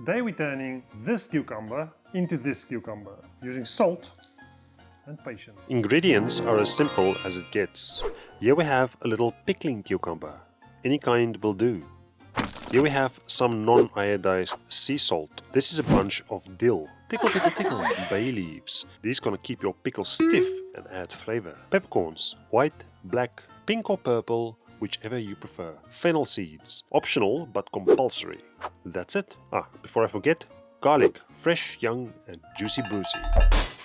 Today we're turning this cucumber into this cucumber, using salt and patience. Ingredients are as simple as it gets. Here we have a little pickling cucumber. Any kind will do. Here we have some non-iodized sea salt. This is a bunch of dill. Tickle, tickle, tickle. Bay leaves. These gonna keep your pickles stiff and add flavor. Peppercorns. White, black, pink or purple, whichever you prefer. Fennel seeds. Optional but compulsory. That's it. Before I forget, garlic. Fresh, young and juicy brucey.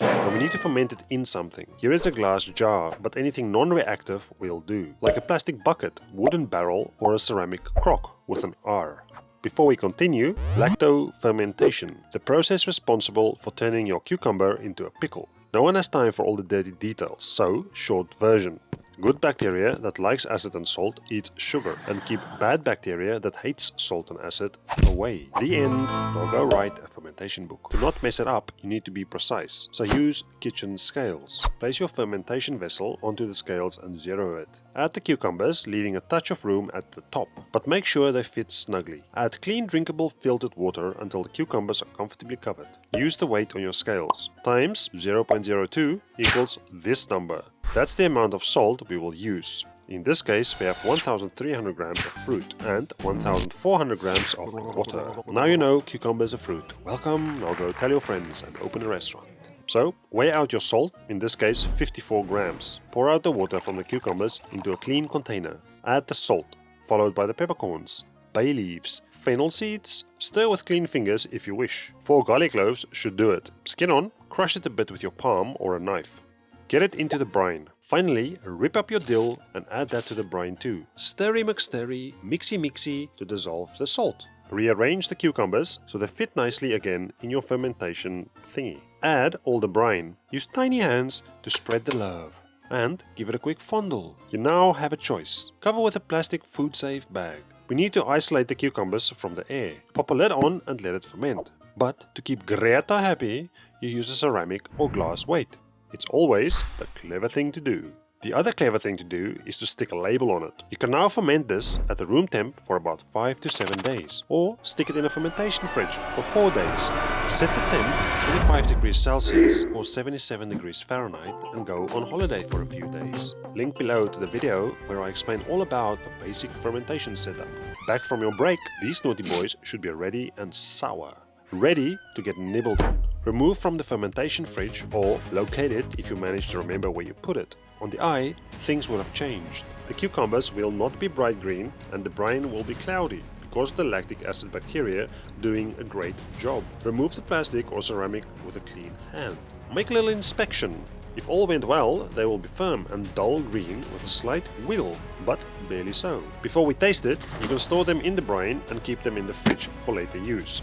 Now we need to ferment it in something. Here is a glass jar, but anything non-reactive will do. Like a plastic bucket, wooden barrel or a ceramic crock with an R. Before we continue, lacto fermentation. The process responsible for turning your cucumber into a pickle. No one has time for all the dirty details, so short version. Good bacteria that likes acid and salt eats sugar and keep bad bacteria that hates salt and acid away. The end. Now go write a fermentation book. To not mess it up, you need to be precise. So use kitchen scales. Place your fermentation vessel onto the scales and zero it. Add the cucumbers, leaving a touch of room at the top, but make sure they fit snugly. Add clean drinkable filtered water until the cucumbers are comfortably covered. Use the weight on your scales. Times 0.02 equals this number. That's the amount of salt we will use. In this case, we have 1300 grams of fruit and 1400 grams of water. Now you know cucumbers are fruit. Welcome, now go tell your friends and open a restaurant. So, weigh out your salt, in this case 54 grams. Pour out the water from the cucumbers into a clean container. Add the salt, followed by the peppercorns, bay leaves, fennel seeds. Stir with clean fingers if you wish. 4 garlic cloves should do it. Skin on, crush it a bit with your palm or a knife. Get it into the brine. Finally, rip up your dill and add that to the brine too. Stirry McStirry, mixy mixy to dissolve the salt. Rearrange the cucumbers so they fit nicely again in your fermentation thingy. Add all the brine. Use tiny hands to spread the love. And give it a quick fondle. You now have a choice. Cover with a plastic food-safe bag. We need to isolate the cucumbers from the air. Pop a lid on and let it ferment. But to keep Greta happy, you use a ceramic or glass weight. It's always the clever thing to do. The other clever thing to do is to stick a label on it. You can now ferment this at the room temp for about 5 to 7 days, or stick it in a fermentation fridge for 4 days. Set the temp to 25 degrees Celsius or 77 degrees Fahrenheit and go on holiday for a few days. Link below to the video where I explain all about a basic fermentation setup. Back from your break, these naughty boys should be ready and sour. Ready to get nibbled on. Remove from the fermentation fridge or locate it if you manage to remember where you put it. On the eye, things will have changed. The cucumbers will not be bright green and the brine will be cloudy because of the lactic acid bacteria doing a great job. Remove the plastic or ceramic with a clean hand. Make a little inspection. If all went well, they will be firm and dull green with a slight wiggle, but barely so. Before we taste it, you can store them in the brine and keep them in the fridge for later use.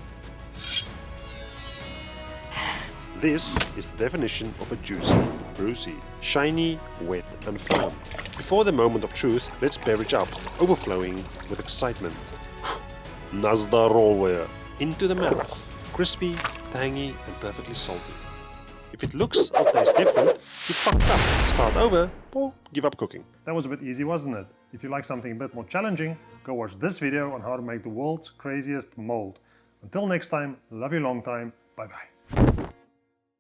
This is the definition of a juicy, brucey, shiny, wet and fun. Before the moment of truth, let's beverage up, overflowing with excitement. Nazda rollware into the mouth. Crispy, tangy and perfectly salty. If it looks or tastes different, you fucked up. Start over or give up cooking. That was a bit easy, wasn't it? If you like something a bit more challenging, go watch this video on how to make the world's craziest mold. Until next time, love you long time, bye bye.